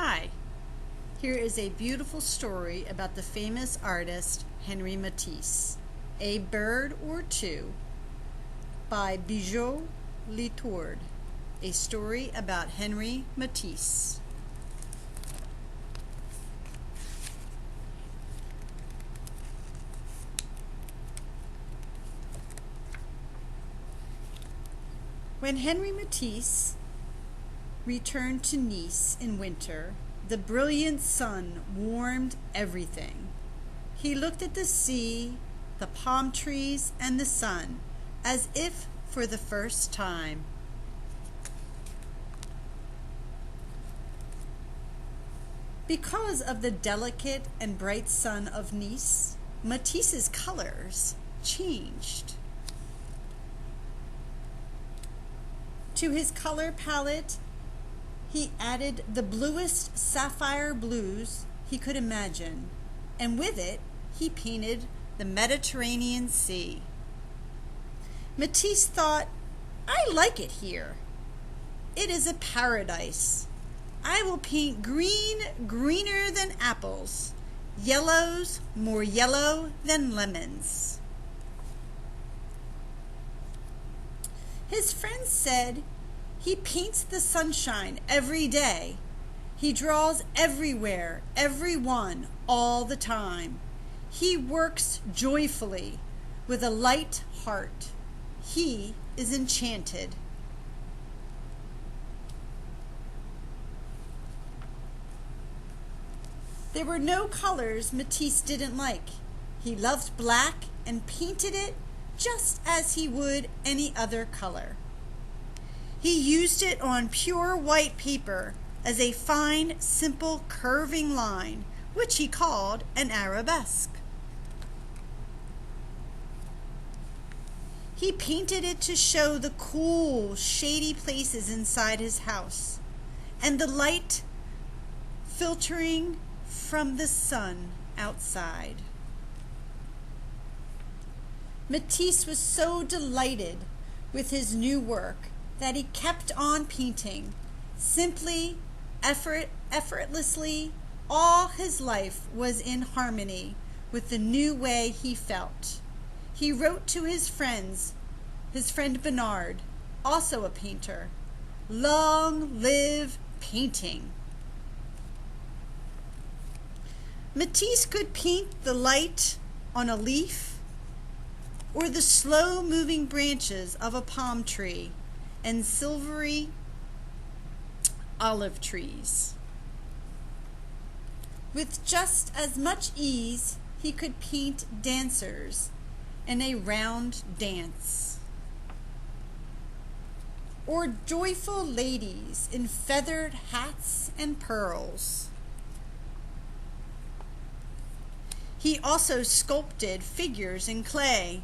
Hi, here is a beautiful story about the famous artist Henri Matisse, A Bird or Two, by Bijou Le Tord, a story about Henri Matisse. When Henri Matisse returned to Nice in winter, the brilliant sun warmed everything. He looked at the sea, the palm trees, and the sun, as if for the first time. Because of the delicate and bright sun of Nice, Matisse's colors changed. To his color palette, he added the bluest sapphire blues he could imagine, and with it he painted the Mediterranean Sea. Matisse thought, "I like it here. It is a paradise. I will paint green greener than apples, yellows more yellow than lemons." His friends said, "He paints the sunshine every day. He draws everywhere, everyone, all the time. He works joyfully, with a light heart. He is enchanted." There were no colors Matisse didn't like. He loved black and painted it just as he would any other color. He used it on pure white paper as a fine, simple, curving line, which he called an arabesque. He painted it to show the cool, shady places inside his house, and the light filtering from the sun outside. Matisse was so delighted with his new work that he kept on painting, simply, effortlessly. All his life was in harmony with the new way he felt. He wrote to his friend Bernard, also a painter, "Long live painting." Matisse could paint the light on a leaf or the slow-moving branches of a palm tree and silvery olive trees. With just as much ease, he could paint dancers in a round dance, or joyful ladies in feathered hats and pearls. He also sculpted figures in clay.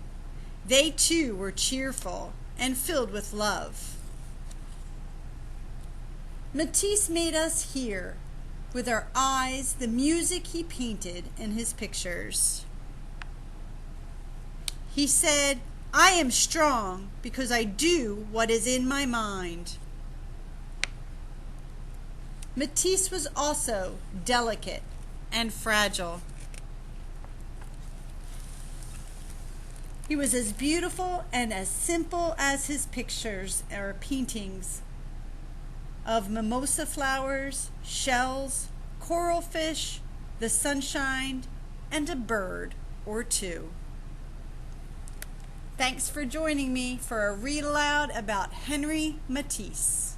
They too were cheerful and filled with love. Matisse made us hear with our eyes the music he painted in his pictures. He said, "I am strong because I do what is in my mind." Matisse was also delicate and fragile. He was as beautiful and as simple as his pictures or paintings of mimosa flowers, shells, coral fish, the sunshine, and a bird or two. Thanks for joining me for a read aloud about Henri Matisse.